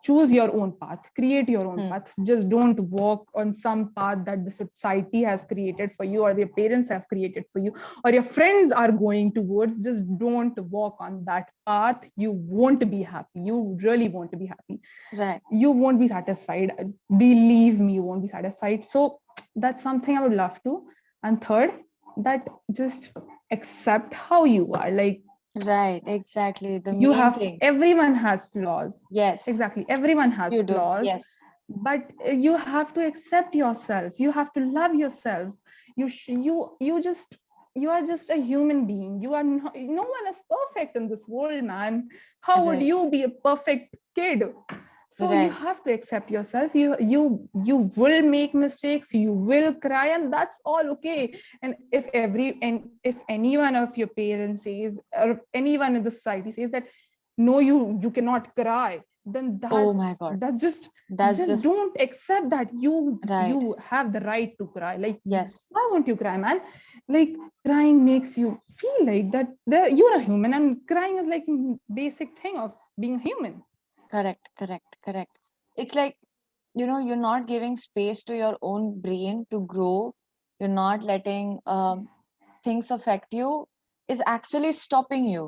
Speaker 2: choose your own path, create your own path. Just don't walk on some path that the society has created for you or your parents have created for you or your friends are going towards. Just don't walk on that path. You won't be happy. You really won't be happy.
Speaker 1: Right.
Speaker 2: You won't be satisfied. Believe me, you won't be satisfied. So that's something I would love to. And third, that just accept how you are. Like,
Speaker 1: Right, exactly. The
Speaker 2: you
Speaker 1: main
Speaker 2: have,
Speaker 1: thing.
Speaker 2: everyone has flaws.
Speaker 1: Yes,
Speaker 2: Exactly, everyone has
Speaker 1: you do.
Speaker 2: flaws,
Speaker 1: Yes.
Speaker 2: but you have to accept yourself. You have to love yourself. You are just a human being. You are not, no one is perfect in this world, man. How would
Speaker 1: Right.
Speaker 2: you be a perfect kid? So you
Speaker 1: Right.
Speaker 2: have to accept yourself. You will make mistakes, you will cry, and that's all okay. And if anyone of your parents says, or if anyone in the society says that no, you cannot cry, then
Speaker 1: Oh my God.
Speaker 2: that's
Speaker 1: That's
Speaker 2: just
Speaker 1: just
Speaker 2: don't accept that
Speaker 1: right.
Speaker 2: you have the right to cry. Like,
Speaker 1: Yes.
Speaker 2: why won't you cry, man? Like, crying makes you feel like that you're a human, and crying is like basic thing of being a human.
Speaker 1: Correct. Correct. Correct. It's like, you're not giving space to your own brain to grow. You're not letting things affect you, is actually stopping you.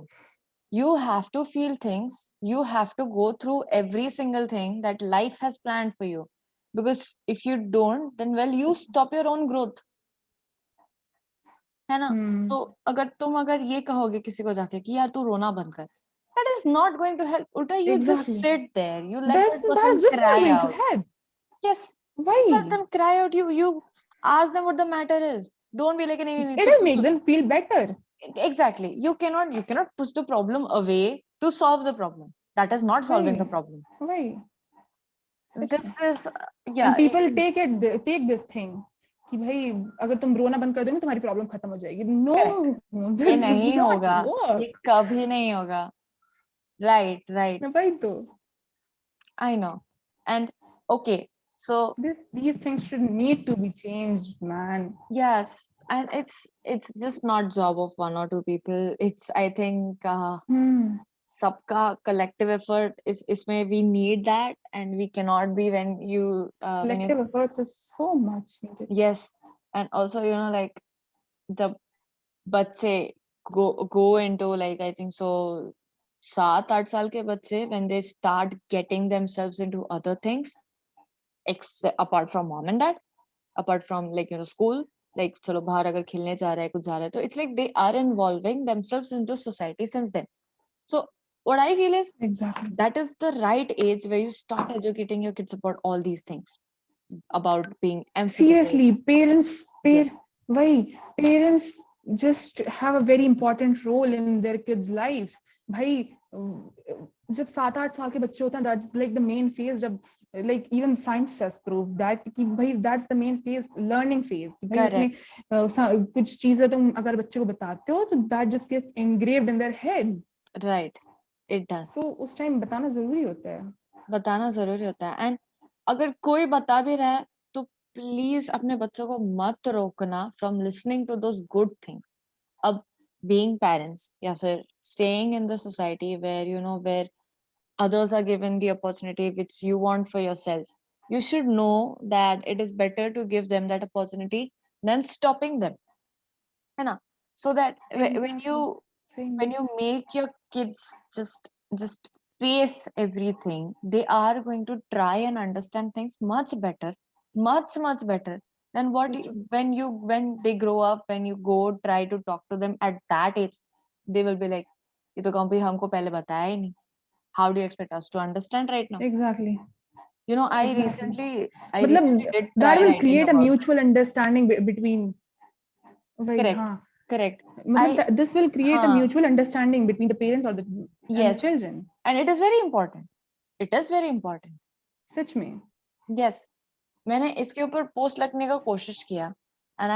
Speaker 1: You have to feel things. You have to go through every single thing that life has planned for you. Because if you don't, then well, you stop your own growth. है ना?
Speaker 2: Hmm.
Speaker 1: तो अगर ये कहोगे किसी को जाके कि यार तू रोना बंद कर, that is not going to help. Ulta, you just
Speaker 2: Exactly.
Speaker 1: sit there, you let that person
Speaker 2: That's just not
Speaker 1: cry
Speaker 2: going to
Speaker 1: out.
Speaker 2: help.
Speaker 1: Yes, you let
Speaker 2: Why?
Speaker 1: them cry out. You ask them what the matter is. Don't be like, नहीं,
Speaker 2: It will make them feel better.
Speaker 1: Exactly. You cannot push the problem away to solve the problem. That is not solving the problem.
Speaker 2: Why?
Speaker 1: This is
Speaker 2: And people take this thing कि भाई अगर तुम रोना बंद कर दोगे तुम्हारी problem खत्म हो जाएगी. No,
Speaker 1: ये
Speaker 2: this does
Speaker 1: नहीं
Speaker 2: not
Speaker 1: होगा,
Speaker 2: work.
Speaker 1: ये कभी नहीं होगा. Right.
Speaker 2: वही तो.
Speaker 1: I know. And okay, so
Speaker 2: these things should need to be changed, man.
Speaker 1: yes, and it's just not job of one or two people. It's, I think, सबका collective effort is इसमें we need that, and we cannot be when you
Speaker 2: collective efforts is so much needed.
Speaker 1: Yes, and also like जब बच्चे go into like, I think so 7-8 साल के बच्चे, when they start getting themselves into other things apart from mom and dad, apart from like school, like चलो बाहर अगर खेलने जा रहा है कुछ जा रहा है, तो it's like they are involving themselves into society since then. So what I feel is that is the right age where you start educating your kids about all these things, about being empathetic.
Speaker 2: Seriously, parents just have a very important role in their kids' life. भाई जब 7-8 साल के बच्चे होते हैं, that's like the main phase. जब like even science has proved that कि भाई that's the main phase, learning phase. भाई उसमें कुछ चीजें तुम अगर बच्चे को बताते हो तो that just gets engraved in their heads.
Speaker 1: Right, it does.
Speaker 2: तो उस टाइम बताना जरूरी होता है.
Speaker 1: And अगर कोई बता भी रहा है तो प्लीज अपने बच्चों को मत रोकना from listening to those good things. अब being parents या फिर staying in the society where where others are given the opportunity which you want for yourself, you should know that it is better to give them that opportunity than stopping them, है ना? So that when you make your kids just face everything, they are going to try and understand things much better, much better than when they grow up, when you go try to talk to them at that age, they will be like, ये तो कभी हमको पहले बताया ही नहीं. How do you expect us to understand right now?
Speaker 2: Exactly.
Speaker 1: I recently did try
Speaker 2: that will
Speaker 1: writing
Speaker 2: create a
Speaker 1: about
Speaker 2: mutual understanding between.
Speaker 1: Correct.
Speaker 2: This will create a mutual understanding between the parents or the children.
Speaker 1: And it is very important.
Speaker 2: सच में.
Speaker 1: Yes. मैंने इसके ऊपर post लिखने का कोशिश किया, and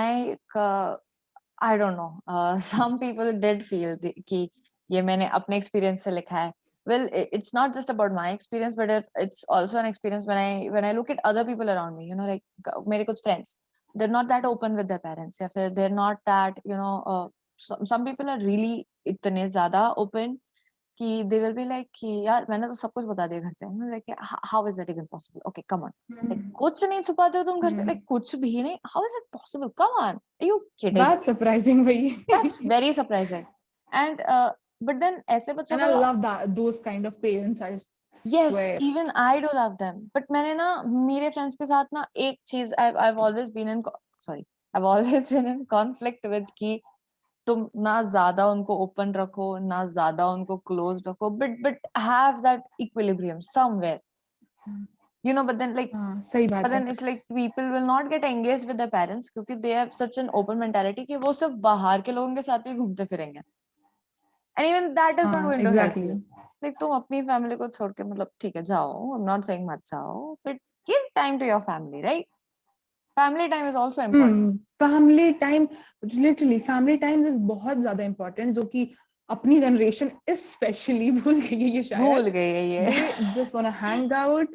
Speaker 1: I don't know, some people did feel कि ये मैंने अपने experience से लिखा है. Well, it's not just about my experience, but it's also an experience when I look at other people around me, like मेरे कुछ friends, they're not that open with their parents, या फिर they're not that some people are really इतने ज़्यादा open कि they will be like कि यार मैंने तो सब कुछ बता दिया घर पे. like how is that even possible? Okay, come on. like कुछ नहीं छुपाते हो तुम घर से? like कुछ भी नहीं? How is it possible? Come on, are you kidding?
Speaker 2: That's surprising, bhai.
Speaker 1: That's very surprising. And but then ऐसे बच्चों
Speaker 2: को, and I love those kind of parents.
Speaker 1: Yes, even I do love them. But मैंने ना मेरे friends के साथ ना एक चीज I've always been in conflict with कि तुम ना ज्यादा उनको ओपन रखो, ना ज्यादा उनको क्लोज रखो, but have that equilibrium somewhere, but then
Speaker 2: सही बात
Speaker 1: but then it's like people will not get engaged with their parents क्योंकि they have such an open mentality कि वो सिर्फ बाहर के लोगों के साथ ही घूमते फिरेंगे, and even that is not going to help you. like तुम अपनी फैमिली को छोड़ के मतलब ठीक है जाओ, I'm not saying मत जाओ, but give time to your family, right? Family time is also important.
Speaker 2: Family time, literally family time is बहुत ज़्यादा important, जो कि अपनी generation especially भूल गई है ये शायद.
Speaker 1: भूल गई है ये.
Speaker 2: They just wanna hang out.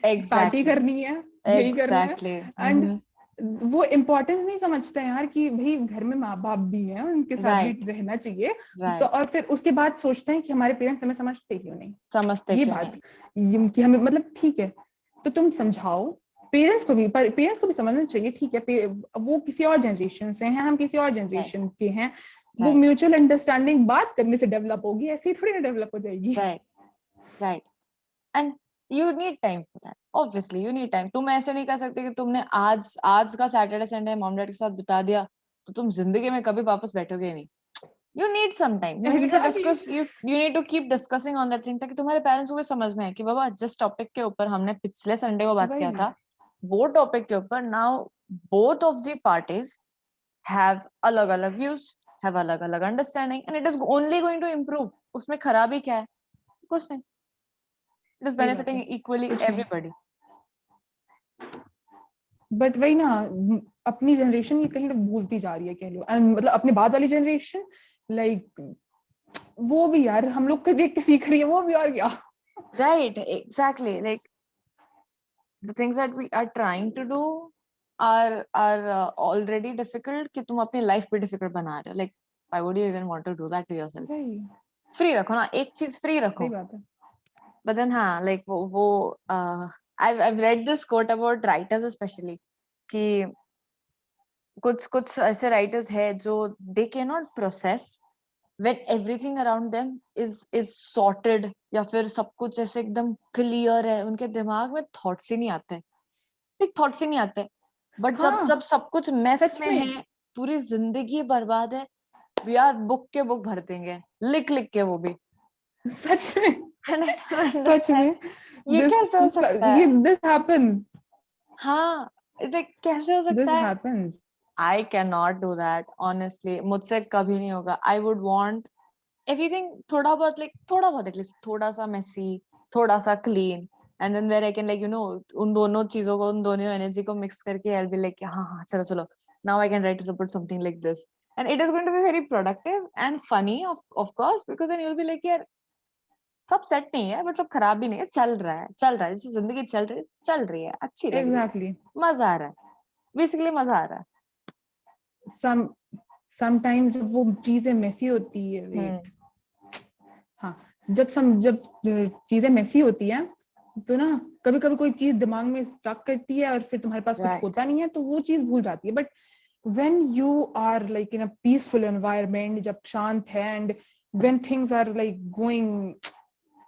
Speaker 1: Exactly.
Speaker 2: Party करनी है, यही करना है. And वो importance नहीं समझते हैं यार कि भाई घर में माँ बाप भी हैं, उनके साथ भी रहना चाहिए. तो और फिर उसके बाद सोचते हैं कि हमारे पेरेंट्स हमें समझते क्यों नहीं. ये बात कि हमें मतलब ठीक है तो तुम समझाओ. पेरेंट्स को भी समझना चाहिए, ठीक है वो किसी और जनरेशन से हैं, हम किसी और जनरेशन के हैं. वो म्यूचुअल अंडरस्टैंडिंग बात करने से डेवलप होगी, ऐसे ही थोड़ी ना डेवलप हो जाएगी.
Speaker 1: Right. And you need time for that. Obviously you need time. तुम ऐसे नहीं कर सकते कि तुमने आज का सैटरडे संडे मॉम डैड के साथ बिता दिया तो तुम जिंदगी में कभी वापस बैठोगे नहीं. You need some time. You need to discuss. You need to keep discussing on that thing ताकि तुम्हारे पेरेंट्स को भी समझ में आए कि बाबा जिस टॉपिक के ऊपर हमने पिछले संडे को बात किया था वो टॉपिक के ऊपर now both of the parties have अलग-अलग views, have अलग-अलग understanding, and it is only going to improve. उसमें खराबी क्या है? कुछ नहीं. It is
Speaker 2: सही बात
Speaker 1: benefiting
Speaker 2: है,
Speaker 1: equally
Speaker 2: कुछ नहीं.
Speaker 1: everybody.
Speaker 2: बट वही ना, अपनी जनरेशन ये कहीं ना भूलती जा रही है कह लो, एंड मतलब अपने बाद वाली जनरेशन लाइक वो भी यार हम लोग को देख के सीख रही है, वो भी और क्या.
Speaker 1: Right, exactly. Like the things that we are trying to do are already difficult कि तुम अपनी life भी difficult बना रहे हो. Like why would you even want to do that to yourself?
Speaker 2: वही
Speaker 1: Free रखो ना, एक चीज free रखो.
Speaker 2: सही बात है.
Speaker 1: But then हाँ, like वो I've read this quote about writers especially कि कुछ ऐसे writers है जो they cannot process when everything around them is sorted या फिर सब कुछ ऐसे एकदम clear है, उनके दिमाग में thoughts ही नहीं आते, एक thoughts ही नहीं आते. But जब
Speaker 2: हाँ
Speaker 1: जब सब कुछ mess
Speaker 2: सच
Speaker 1: में
Speaker 2: में,
Speaker 1: है, पूरी जिंदगी बर्बाद है, we are book के book भर देंगे, लिख लिख के वो भी.
Speaker 2: सच में,
Speaker 1: And I don't
Speaker 2: such
Speaker 1: understand.
Speaker 2: में.
Speaker 1: ये
Speaker 2: this
Speaker 1: कैसे हो सकता है?
Speaker 2: ये this happens,
Speaker 1: हाँ, like कैसे हो सकता
Speaker 2: this
Speaker 1: है?
Speaker 2: happens.
Speaker 1: I cannot do that, honestly. मुझसे कभी नहीं होगा. I would want everything थोड़ा बहुत at least थोड़ा सा messy, थोड़ा सा clean, and then where I can उन दोनों चीजों को, उन दोनों energy को mix करके I'll be like हाँ चलो चलो, now I can write about something like this, and it is going to be very productive and funny of course, because then you'll be like यार सब सेट नहीं है but सब खराब भी नहीं है, चल रहा है जैसे जिंदगी चल रही है, अच्छी लग रही है,
Speaker 2: Exactly.
Speaker 1: मजा आ रहा है, बेसिकली मजा आ रहा है.
Speaker 2: sometimes जब वो चीजें मेसी होती है, वेट, हाँ, जब चीजें मेसी होती है तो ना कभी कभी कोई चीज दिमाग में स्टक करती है और फिर तुम्हारे पास कुछ होता नहीं है तो वो चीज भूल जाती है. But when you are like in a peaceful environment, जब शांत है, and when things are like going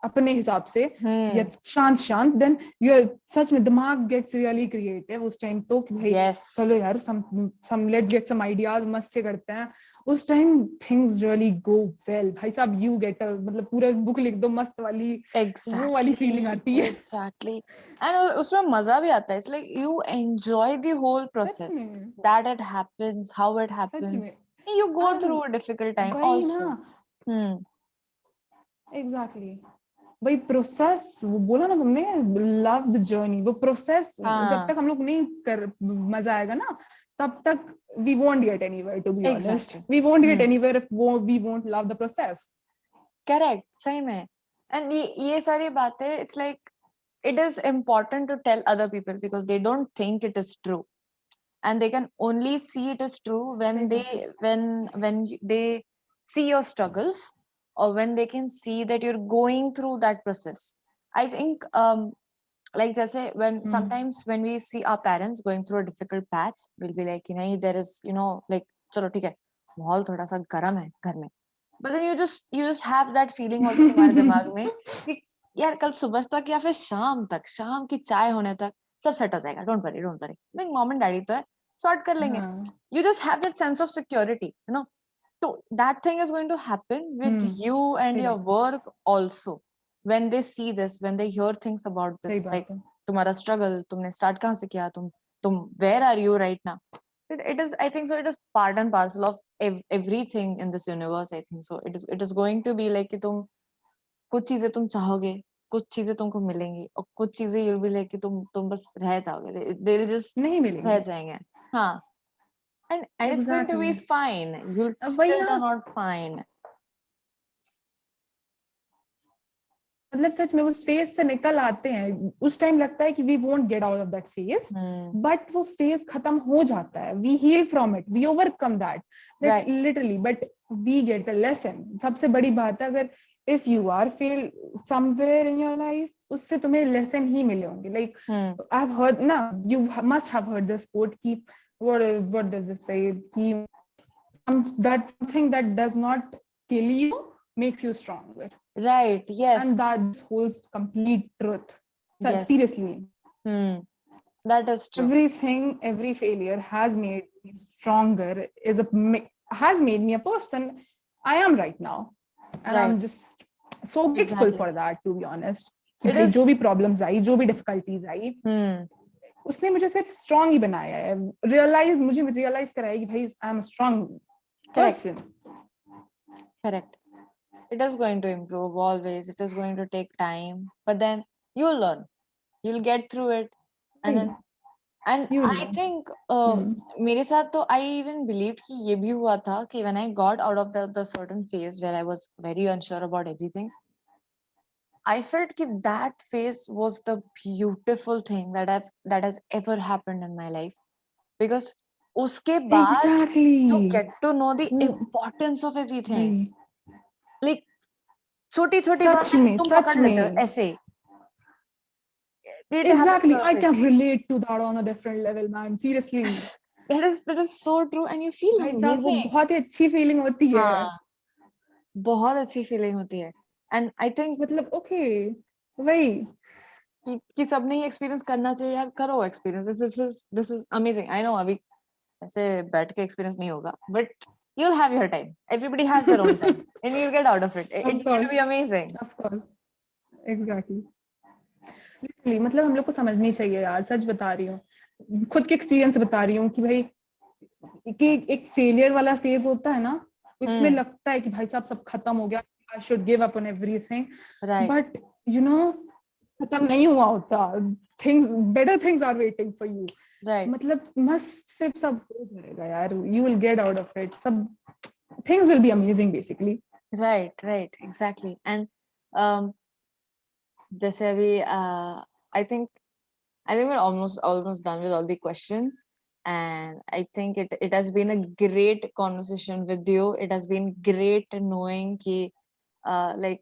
Speaker 2: अपने हिसाब से या शांत शांत, देन यू सच में दिमाग गेट्स रियली क्रिएटिव उस टाइम तो कि भाई चलो यार सम लेट्स गेट सम आइडियाज, मस्त से करते हैं उस time, things really go well. भाई साहब यू गेट मतलब पूरा बुक लिख दो मस्त वाली, वो वाली फीलिंग आती है.
Speaker 1: एग्जैक्टली. एंड उसमें मजा भी आता है. It's like you enjoy the whole
Speaker 2: such
Speaker 1: process,
Speaker 2: man,
Speaker 1: that it happens, how it
Speaker 2: such
Speaker 1: happens,
Speaker 2: man.
Speaker 1: you go through
Speaker 2: and
Speaker 1: a difficult time
Speaker 2: वही
Speaker 1: also.
Speaker 2: ना, एग्जैक्टली वही प्रोसेस, वो बोला ना तुमने, लव द जर्नी, वो प्रोसेस जब तक हम लोग नहीं कर मजा आएगा ना तब तक we won't get anywhere, to be honest. We won't get anywhere if we won't love the process.
Speaker 1: Correct, सही में. And ये सारी बातें, it's like it is important to tell other people because they don't think it is true, and they can only see it is true when they see your struggles, or when they can see that you're going through that process. I think like just say when sometimes when we see our parents going through a difficult patch, we'll be like there is like चलो ठीक है, माहौल थोड़ा सा गर्म है घर में, but then you just have that feeling also तुम्हारे दिमाग में कि यार कल सुबह तक या फिर शाम तक, शाम की चाय होने तक सब सेट हो जाएगा, don't worry don't worry, like mom and daddy तो है, सॉर्ट कर लेंगे. You just have that sense of security, so that thing is going to happen with you and your work also. When they see this, when they hear things about this, like तुम्हारा struggle, तुमने start कहाँ से किया, तुम where are you right now, it is, I think so, it is part and parcel of everything in this universe. I think so it is going to be like कि तुम कुछ चीजें तुम चाहोगे, कुछ चीजें तुमको मिलेंगी, और कुछ चीजें you'll be like कि तुम बस रह जाओगे, they'll just
Speaker 2: नहीं
Speaker 1: रह
Speaker 2: मिलेंगे.
Speaker 1: जाएंगे. हाँ, and it's going to be fine, you'll
Speaker 2: वही
Speaker 1: still
Speaker 2: ना,
Speaker 1: turn out fine.
Speaker 2: मतलब सच में वो फेज से निकल आते हैं, उस टाइम लगता है कि we won't get out of that phase, but वो फेज खत्म हो जाता है, we heal from it, we overcome that literally, but we get a lesson. सबसे बड़ी बात है, अगर if you are fail somewhere in your life, उससे तुम्हें लेसन ही मिले होंगे. लाइक आई हैव हर्ड ना, you must have heard this quote कि what does it say, कि that something that does not kill you makes you stronger.
Speaker 1: Right, yes.
Speaker 2: And that holds complete truth.
Speaker 1: Yes.
Speaker 2: Seriously.
Speaker 1: That is true.
Speaker 2: Every failure has made me stronger, has made me a person I am right now. And I'm just so grateful for that, to be honest. कि भाई जो भी problems आई, जो भी difficulties आई, उसने मुझे सिर्फ strong ही बनाया है, मुझे रियलाइज कराया कि भाई I am a strong
Speaker 1: Correct.
Speaker 2: Person.
Speaker 1: Correct. It is going to improve always. It is going to take time, but then you'll learn. You'll get through it, and then and
Speaker 2: You
Speaker 1: I
Speaker 2: learn.
Speaker 1: think
Speaker 2: Hmm.
Speaker 1: मेरे साथ तो I even believed कि ये भी हुआ था कि when I got out of the certain phase where I was very unsure about everything, I felt कि that phase was the beautiful thing that has ever happened in my life, because उसके बाद you
Speaker 2: Exactly.
Speaker 1: get to know the
Speaker 2: वो
Speaker 1: importance of everything.
Speaker 2: भाई
Speaker 1: Like छोटी छोटी
Speaker 2: सच
Speaker 1: बातें
Speaker 2: में,
Speaker 1: तुम
Speaker 2: सच
Speaker 1: पकड़ लेते हो
Speaker 2: में.
Speaker 1: ऐसे. It happens
Speaker 2: Exactly. I
Speaker 1: perfect.
Speaker 2: can relate to that on a different level, man. Seriously.
Speaker 1: That is so true, and you feel
Speaker 2: भाई साहब वो
Speaker 1: amazing.
Speaker 2: बहुत ही अच्छी फीलिंग होती है.
Speaker 1: हाँ, बहुत अच्छी फीलिंग होती है. And I think
Speaker 2: मतलब ओके वही.
Speaker 1: कि सबने ही एक्सपीरियंस करना चाहिए यार. करो experience. This is amazing. I know अभी ऐसे बैठ के एक्सपीरियंस नहीं होगा, but you'll have your time. Everybody has their own time, and you'll get out of it.
Speaker 2: Of
Speaker 1: It's going to
Speaker 2: course,
Speaker 1: be amazing.
Speaker 2: Of course. Exactly. Literally मतलब हम लोग को समझनी चाहिए यार, सच बता रही हूँ, खुद के एक्सपीरियंस बता रही हूँ कि भाई कि एक फेलियर वाला फेज होता है ना, उसमें लगता है कि भाई साहब सब खत्म हो गया, I should give up on everything.
Speaker 1: Right.
Speaker 2: But you know खत्म नहीं हुआ होता. Better things are waiting for you.
Speaker 1: Right.
Speaker 2: मतलब मस्त सिर्फ सब हो जाएगा यार, you will get out of it, सब things will be amazing basically.
Speaker 1: Right. Right. Exactly. And um, जैसे अभी I think we're almost done with all the questions, and I think it has been a great conversation with you. It has been great knowing कि like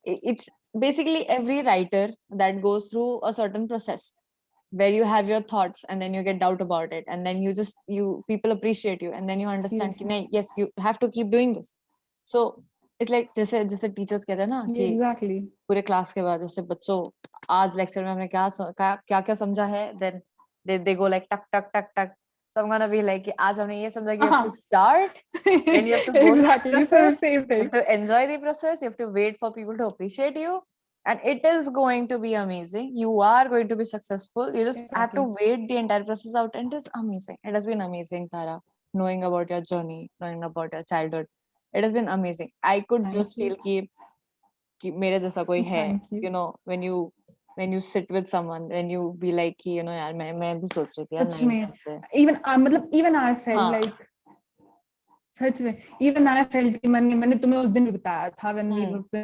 Speaker 1: it's basically every writer that goes through a certain process where you have your thoughts and then you get doubt about it, and then you people appreciate you, and then you understand कि
Speaker 2: seriously.
Speaker 1: नहीं, yes, you have to keep doing this. So it's like जैसे जैसे teachers कहते हैं ना कि
Speaker 2: exactly.
Speaker 1: पूरे class के बाद जैसे बच्चों आज लेक्चर में हमने क्या क्या समझा है, then they go like टक टक टक टक. So I'm gonna be like कि आज हमने ये समझा कि you have to start, then you have to go through the
Speaker 2: exactly
Speaker 1: process,
Speaker 2: same
Speaker 1: you
Speaker 2: thing.
Speaker 1: have to enjoy the process, you have to wait for people to appreciate you, and it is going to be amazing. You are going to be successful. You just have to
Speaker 2: exactly.
Speaker 1: wait the entire process out, and it is amazing. It has been amazing, Tara, knowing about your journey, knowing about your childhood. It has been amazing. I could
Speaker 2: thank
Speaker 1: just
Speaker 2: you.
Speaker 1: feel कि मेरे जैसा कोई है,
Speaker 2: thank you.
Speaker 1: you know, when you sit with someone, when you be like कि you know यार मैं भी सोच रही थी यार
Speaker 2: सच
Speaker 1: 9
Speaker 2: में.
Speaker 1: साल से.
Speaker 2: इवन मतलब इवन आई फेल्ट
Speaker 1: हाँ.
Speaker 2: लाइक, सच में इवन आई फेल्ट कि मैंने तुम्हें उस दिन भी बताया था व्हेन वी
Speaker 1: हम्म.
Speaker 2: वर